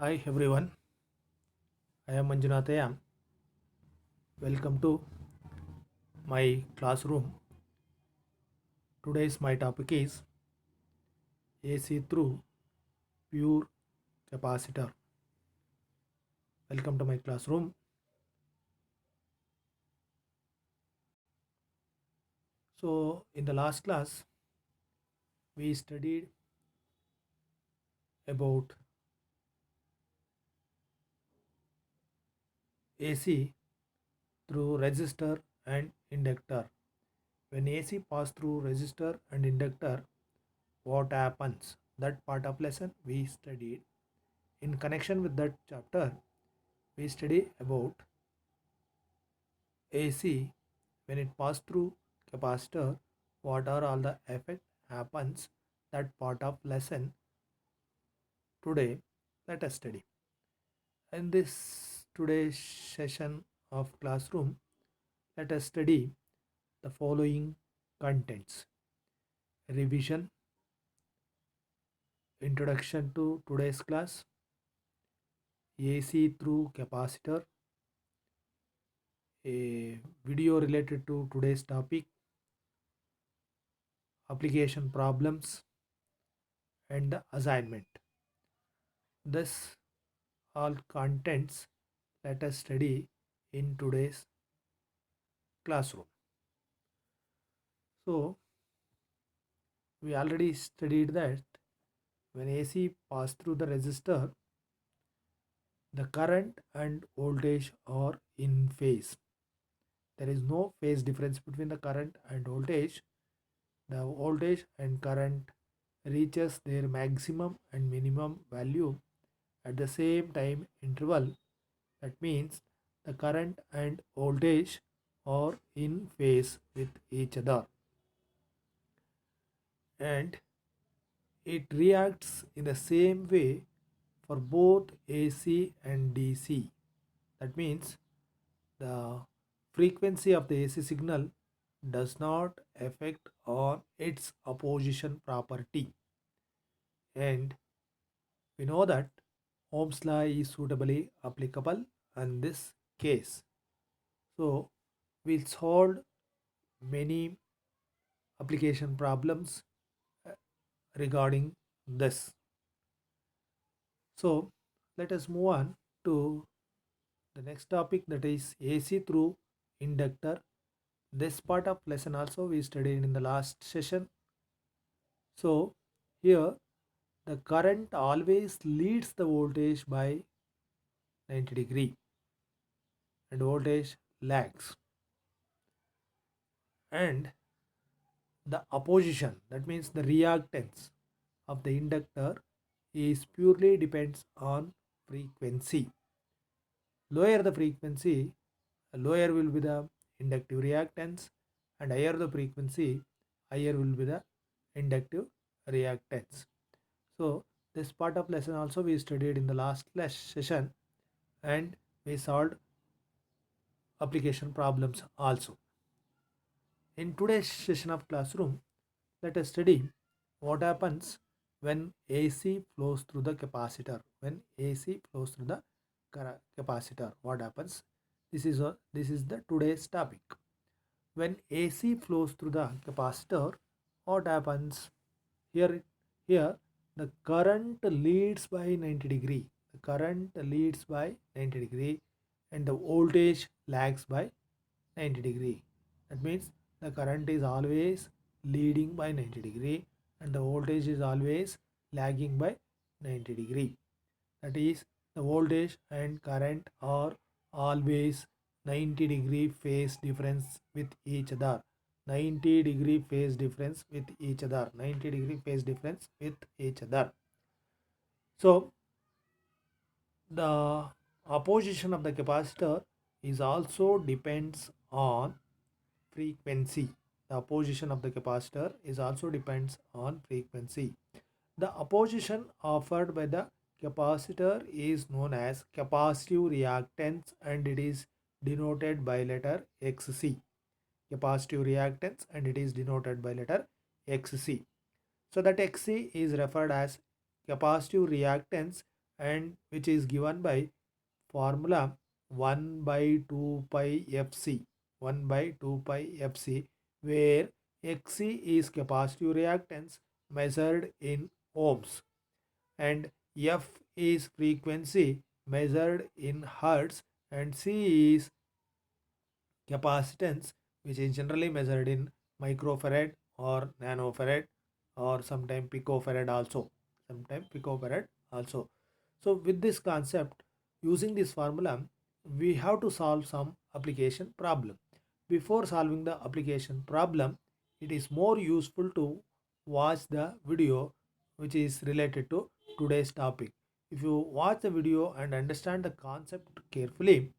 Hi everyone, I am Manjunath Ayam. Welcome to my classroom. Today's my topic is AC through pure capacitor. Welcome to my classroom. So in the last class we studied about AC through resistor and inductor. When AC pass through resistor and inductor, what happens? That part of lesson we studied. In connection with that chapter, we study about AC when it pass through capacitor, what are all the effect happens? That part of lesson today let us study. In this today's session of classroom, let us study the following contents: revision, introduction to today's class, AC through capacitor, a video related to today's topic, application problems, and the assignment. This all contents let us study in today's classroom. So we already studied that when AC pass through the resistor, the current and voltage are in phase. There is no phase difference between the current and voltage. The voltage and current reaches their maximum and minimum value at the same time interval. That means the current and voltage are in phase with each other, and it reacts in the same way for both AC and DC. That means the frequency of the AC signal does not affect on its opposition property, and we know that Ohm's law is suitably applicable in this case. So we'll solve many application problems uh, regarding this. So let us move on to the next topic, that is AC through inductor. This part of lesson also we studied in the last session. So here the current always leads the voltage by 90 degree and voltage lags, and the opposition, that means the reactance of the inductor, is purely depends on frequency. Lower the frequency, lower will be the inductive reactance, and higher the frequency, higher will be the inductive reactance. So this part of lesson also we studied in the last session, and we solved application problems also. In today's session of classroom, let us study what happens when AC flows through the capacitor. When AC flows through the capacitor, what happens? This is the today's topic. When AC flows through the capacitor, what happens? Here the current leads by 90 degree. The current leads by 90 degree, and the voltage lags by 90 degree. That means the current is always leading by 90 degree and the voltage is always lagging by 90 degree. That is, the voltage and current are always 90-degree phase difference with each other. 90-degree phase difference with each other. 90-degree phase difference with each other. So the opposition of the capacitor is also depends on frequency. The opposition of the capacitor is also depends on frequency. The opposition offered by the capacitor is known as capacitive reactance, and it is denoted by letter Xc. Capacitive reactance, and it is denoted by letter Xc. So that Xc is referred as capacitive reactance and which is given by formula 1 by 2 pi fc, 1 by 2 pi fc, where xc is capacitive reactance measured in ohms and f is frequency measured in hertz and c is capacitance, which is generally measured in microfarad or nanofarad or sometimes picofarad also. Sometimes picofarad also. So with this concept, using this formula, we have to solve some application problem. Before solving the application problem, it is more useful to watch the video which is related to today's topic. If you watch the video and understand the concept carefully,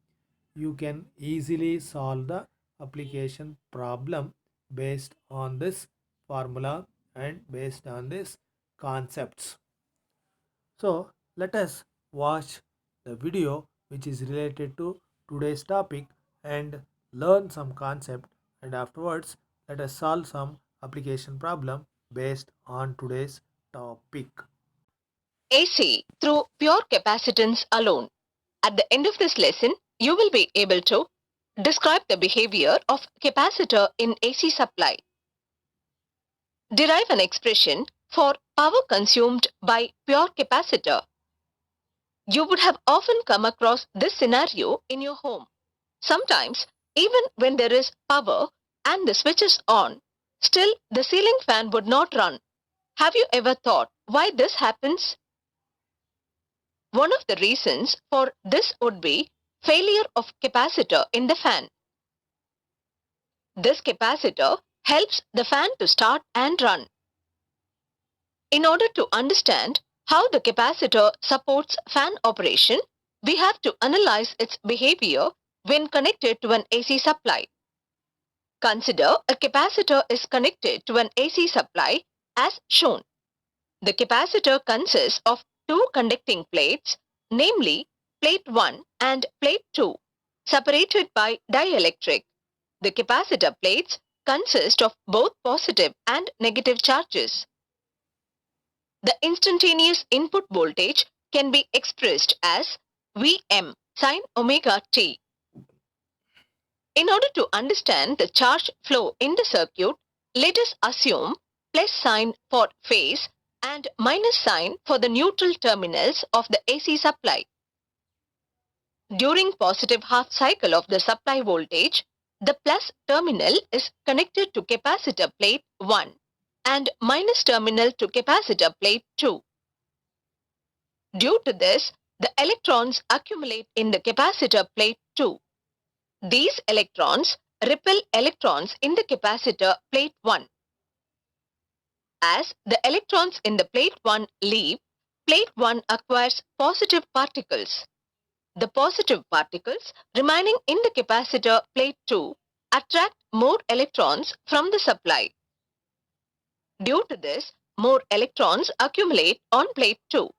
you can easily solve the application problem based on this formula and based on these concepts. So let us watch the video which is related to today's topic and learn some concept, and afterwards let us solve some application problem based on today's topic. AC through pure capacitance alone. At the end of this lesson, you will be able to describe the behavior of capacitor in AC supply, derive an expression for power consumed by pure capacitor. You would have often come across this scenario in your home. Sometimes, even when there is power and the switch is on, still the ceiling fan would not run. Have you ever thought why this happens? One of the reasons for this would be failure of capacitor in the fan. This capacitor helps the fan to start and run. In order to understand how the capacitor supports fan operation, we have to analyze its behavior when connected to an AC supply. Consider a capacitor is connected to an AC supply as shown. The capacitor consists of two conducting plates, namely plate 1 and plate 2, separated by dielectric. The capacitor plates consist of both positive and negative charges. The instantaneous input voltage can be expressed as Vm sin omega t. In order to understand the charge flow in the circuit, let us assume plus sign for phase and minus sign for the neutral terminals of the AC supply. During positive half cycle of the supply voltage, the plus terminal is connected to capacitor plate 1 and minus terminal to capacitor plate 2. Due to this, the electrons accumulate in the capacitor plate 2. These electrons repel electrons in the capacitor plate 1. As the electrons in the plate 1 leave, plate 1 acquires positive particles. The positive particles remaining in the capacitor plate 2 attract more electrons from the supply. Due to this, more electrons accumulate on plate 2.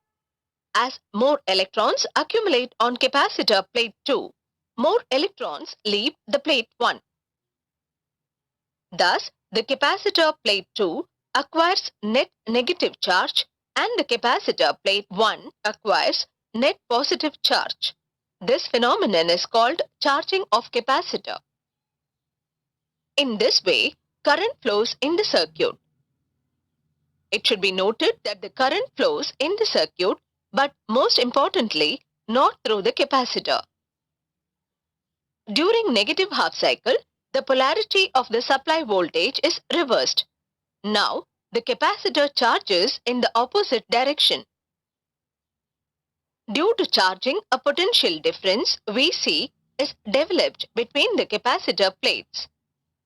As more electrons accumulate on capacitor plate 2, more electrons leave the plate 1. Thus, the capacitor plate 2 acquires net negative charge and the capacitor plate 1 acquires net positive charge. This phenomenon is called charging of capacitor. In this way, current flows in the circuit. It should be noted that the current flows in the circuit, but most importantly, not through the capacitor. During negative half cycle, the polarity of the supply voltage is reversed. Now, the capacitor charges in the opposite direction. Due to charging, a potential difference Vc is developed between the capacitor plates.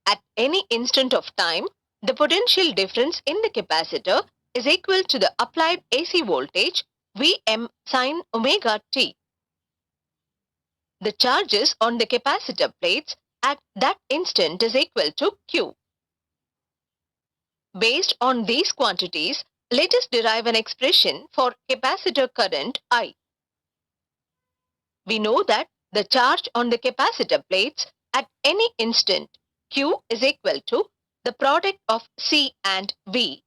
At any instant of time, the potential difference in the capacitor is equal to the applied AC voltage Vm sin omega t. The charges on the capacitor plates at that instant is equal to Q. Based on these quantities, let us derive an expression for capacitor current I. We know that the charge on the capacitor plates at any instant Q is equal to the product of C and V,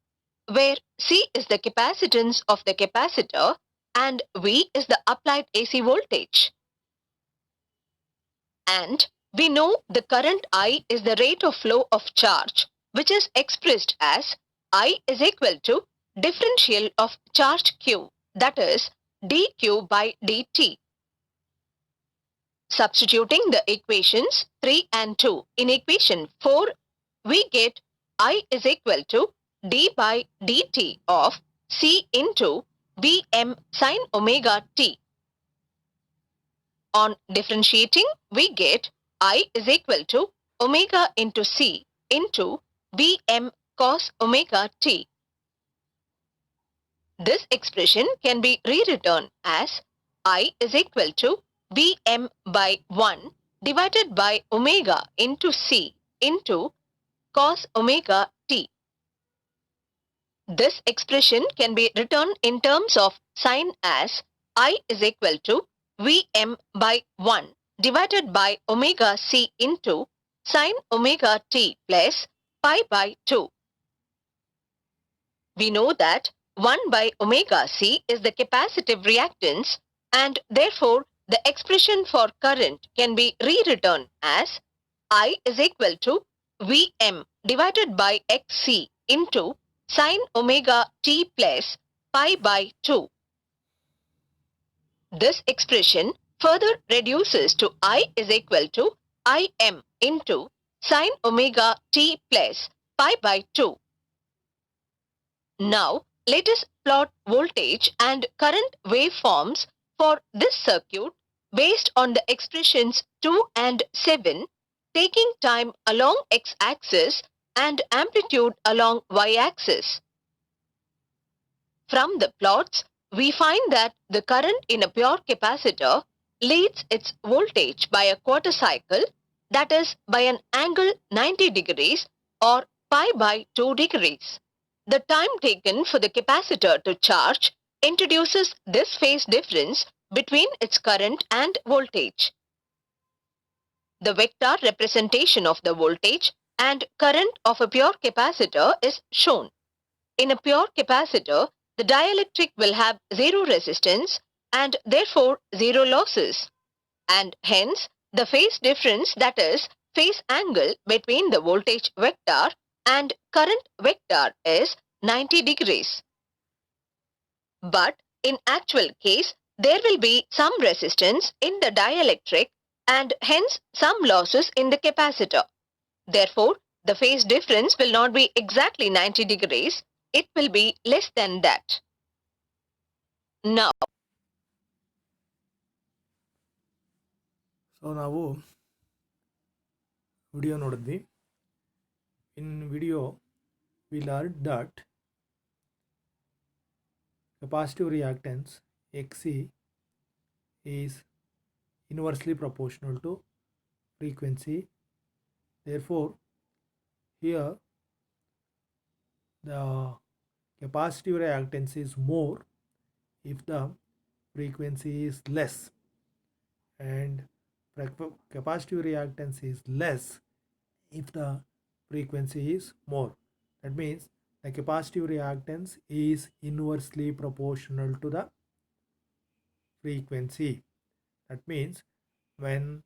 where C is the capacitance of the capacitor and V is the applied AC voltage. And we know the current I is the rate of flow of charge, which is expressed as I is equal to differential of charge Q, that is dQ by dt. Substituting the equations 3 and 2 in equation 4, we get I is equal to d by dt of C into Bm sin omega t. On differentiating, we get I is equal to omega into C into Bm cos omega t. This expression can be rewritten as I is equal to Bm by 1 divided by omega into C into cos omega t. This expression can be written in terms of sine as I is equal to Vm by 1 divided by omega C into sine omega t plus pi by 2. We know that 1 by omega C is the capacitive reactance, and therefore the expression for current can be rewritten as I is equal to Vm divided by Xc into sine omega t plus pi by 2. This expression further reduces to I is equal to Im into sine omega t plus pi by 2. Now, let us plot voltage and current waveforms for this circuit based on the expressions 2 and 7, taking time along x-axis and amplitude along y-axis. From the plots, we find that the current in a pure capacitor leads its voltage by a quarter cycle, that is by an angle 90 degrees or pi by 2 degrees. The time taken for the capacitor to charge introduces this phase difference between its current and voltage. The vector representation of the voltage and current of a pure capacitor is shown. In a pure capacitor, the dielectric will have zero resistance and therefore zero losses, and hence the phase difference, that is phase angle between the voltage vector and current vector, is 90 degrees. But in actual case, there will be some resistance in the dielectric and hence some losses in the capacitor. Therefore, the phase difference will not be exactly 90 degrees. It will be less than that. Now, so ನಾವು video ನೋಡಿದ್ವಿ. ಇನ್ video we learn that capacitive reactance Xc is inversely proportional to frequency. Therefore, here the capacitive reactance is more if the frequency is less, and capacitive reactance is less if the frequency is more. That means the capacitive reactance is inversely proportional to the frequency. That means when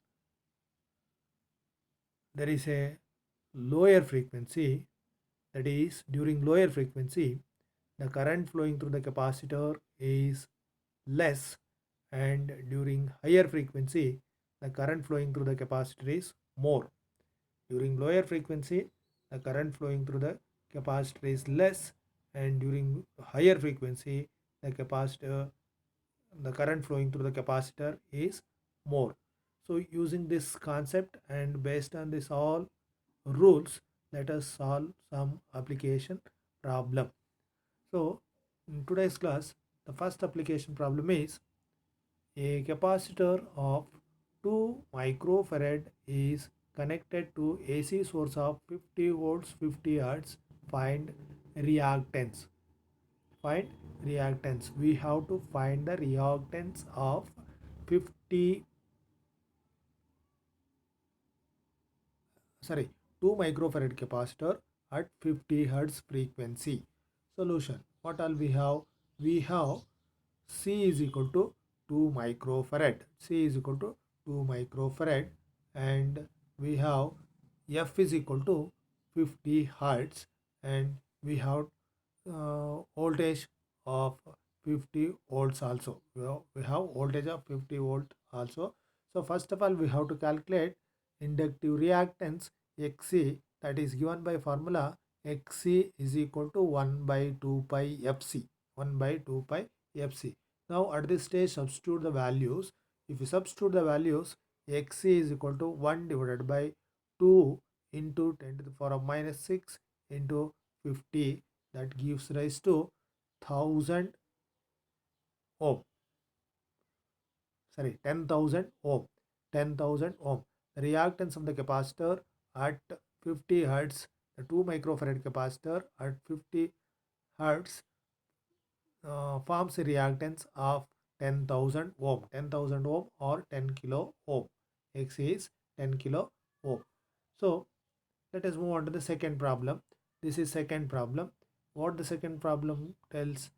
there is a lower frequency, that is during lower frequency, the current flowing through the capacitor is less, and during higher frequency the current flowing through the capacitor is more. During lower frequency the current flowing through the capacitor is less, and during higher frequency the current flowing through the capacitor is more. So using this concept and based on this all rules, let us solve some application problem. So in today's class, the first application problem is a capacitor of 2 microfarad is connected to AC source of 50 volts 50 hertz. Find reactance. We have to find the reactance of 2 microfarad capacitor at 50 hertz frequency. Solution. What all we have? We have C is equal to 2 microfarad. C is equal to 2 microfarad, and we have F is equal to 50 hertz, and we have voltage of 50 volts also. We have voltage of 50 volt also. So first of all, we have to calculate inductive reactance Xc, that is given by formula Xc is equal to 1 by 2 pi Fc. 1 by 2 pi Fc. Now at this stage, substitute the values. If you substitute the values, Xc is equal to 1 divided by 2 into 10 to the power of minus 6 into 50, that gives rise to 1000 ohm. Sorry, 10,000 ohm. 10,000 ohm. The reactance of the capacitor at 50 hertz, the 2 microfarad capacitor at 50 hertz forms a reactance of 10,000 ohm. 10,000 ohm or 10 kilo ohm. X is 10 kilo ohm. So let us move on to the second problem. This is second problem. What the second problem tells?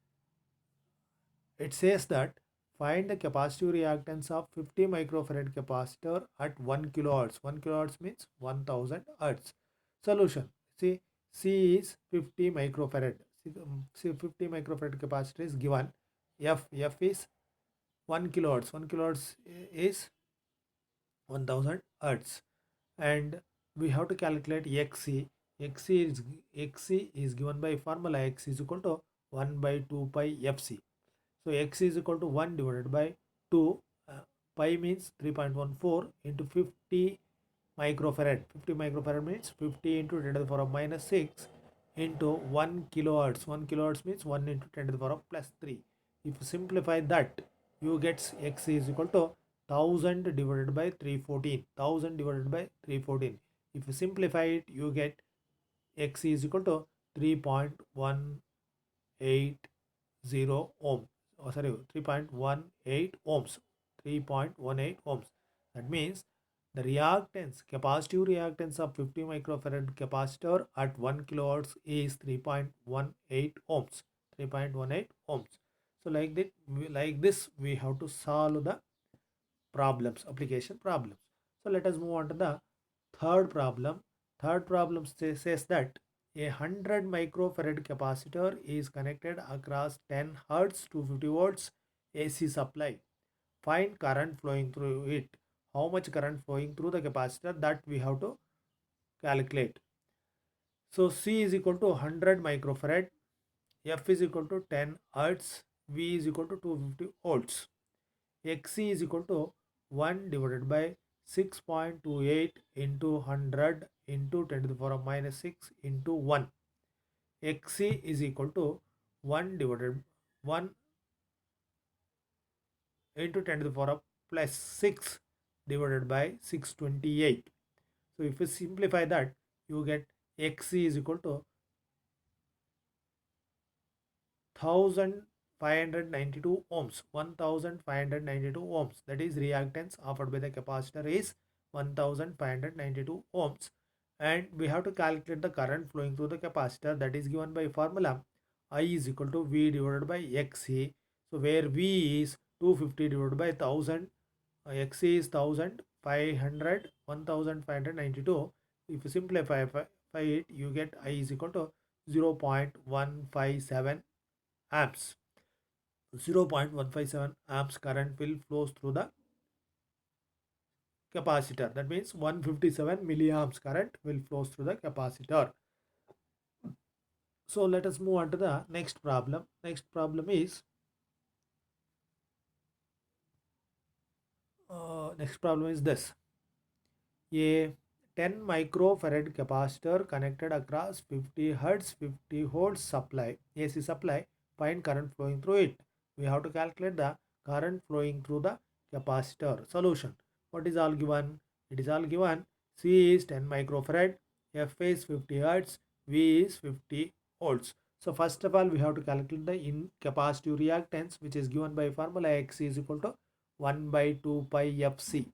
It says that find the capacitive reactance of 50 microfarad capacitor at 1 kilohertz. 1 kilohertz means 1000 hertz. Solution. See, C is 50 microfarad. See, 50 microfarad capacitor is given. F is 1 kilohertz. 1 kilohertz is 1000 hertz. And we have to calculate Xc. Xc is given by formula X is equal to 1 by 2 pi Fc. So X is equal to 1 divided by 2. Pi means 3.14 into 50 microfarad. 50 microfarad means 50 into 10 to the power of minus 6 into 1 kilohertz. 1 kilohertz means 1 into 10 to the power of plus 3. If you simplify that, you get X is equal to 1000 divided by 314. 1000 divided by 314. If you simplify it, you get X is equal to 3.180 ohm. Oh, sorry, 3.18 ohms. 3.18 ohms. That means the reactance, capacitive reactance of 50 microfarad capacitor at 1 kilohertz is 3.18 ohms. 3.18 ohms. So like this, we have to solve the problems, application problems. So let us move on to the third problem. Third problem says that a 100 microfarad capacitor is connected across 10 hertz to 50 volts AC supply. Find current flowing through it. How much current flowing through the capacitor, that we have to calculate. So C is equal to 100 microfarad, F is equal to 10 hertz, V is equal to 250 volts. Xc is equal to 1 divided by 6.28 into 100 into 10 to the power of minus 6 into 1. Xc is equal to 1 divided 1 into 10 to the power of plus 6 divided by 628. So if you simplify that, you get Xc is equal to 1592 ohms. 1592 ohms. That is reactance offered by the capacitor is 1592 ohms. And we have to calculate the current flowing through the capacitor, that is given by formula I is equal to V divided by Xc. So where V is 250 divided by 1000, Xc is 1500, 1592. If you simplify it, you get I is equal to 0.157 amps. 0.157 amps current will flows through the capacitor. That means 157 milliamps current will flows through the capacitor. So let us move on to the next problem. Next problem is this. A 10 microfarad capacitor connected across 50 hertz 50 volts supply, AC supply. Find current flowing through it. We have to calculate the current flowing through the capacitor. Solution. What is all given? It is all given. C is 10 microfarad, F is 50 hertz, V is 50 volts. So first of all, we have to calculate the capacitive reactance, which is given by formula X is equal to 1 by 2 pi Fc.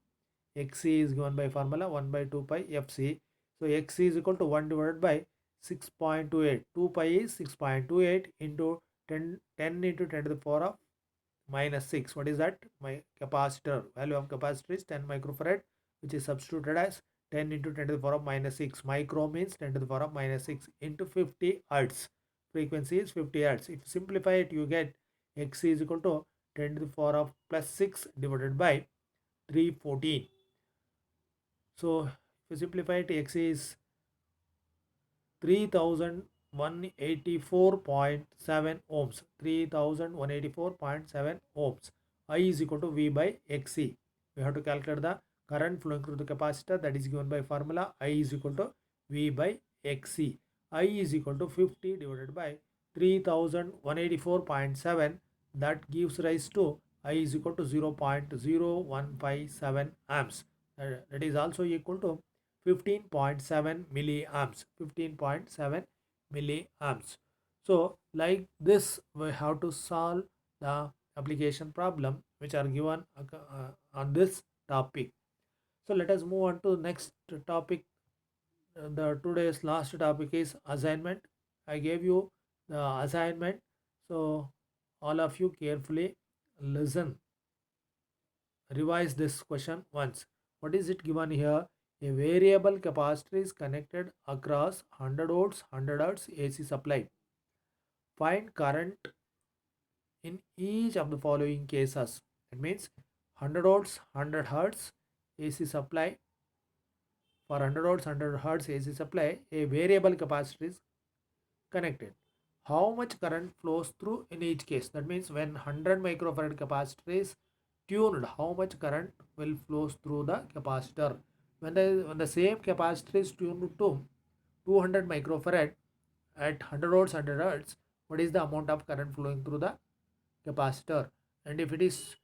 Xc is given by formula 1 by 2 pi Fc. So Xc is equal to 1 divided by 6.28. 2 pi is 6.28 into 10 into 10 to the power of minus 6. What is that? My capacitor, value of capacitor is 10 microfarad, which is substituted as 10 into 10 to the power of minus 6. Micro means 10 to the power of minus 6 into 50 hertz. Frequency is 50 hertz. If you simplify it, you get X is equal to 10 to the power of plus 6 divided by 314. So if you simplify it, X is 3184.7 ohms. 3184.7 ohms. I is equal to V by Xc. We have to calculate the current flowing through the capacitor, that is given by formula I is equal to V by Xc. I is equal to 50 divided by 3184.7, that gives rise to I is equal to 0.0157 amps. That is also equal to 15.7 milliamps. 15.7 milliamps. So like this we have to solve the application problem which are given on this topic. So let us move on to next topic. The today's last topic is assignment. I gave you the assignment, so all of you carefully listen, revise this question once. What is it given here? A variable capacitor is connected across 100 volts 100 hertz AC supply. Find current in each of the following cases. It means 100 volts 100 hertz AC supply. For 100 volts 100 hertz AC supply, a variable capacitor is connected. How much current flows through in each case? That means when 100 microfarad capacitor is tuned, how much current will flows through the capacitor? When the same capacitor is tuned to 200 microfarad at 100 volts 100 hertz, what is the amount of current flowing through the capacitor? And if it is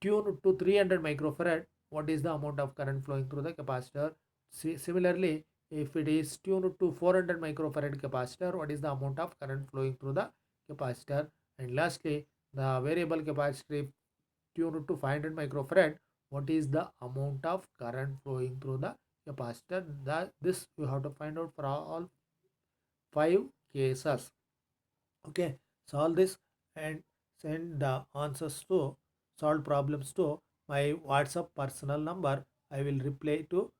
tuned to 300 microfarad, what is the amount of current flowing through the capacitor? Similarly, if it is tuned to 400 microfarad capacitor, what is the amount of current flowing through the capacitor? And lastly, the variable capacitor tuned to 500 microfarad, what is the amount of current flowing through the capacitor? This you have to find out for all 5 cases. Okay, solve this and send the answers to solve problems to my WhatsApp personal number. I will reply to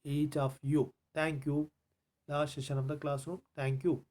each of you. Thank you. Last session of the classroom. Thank you.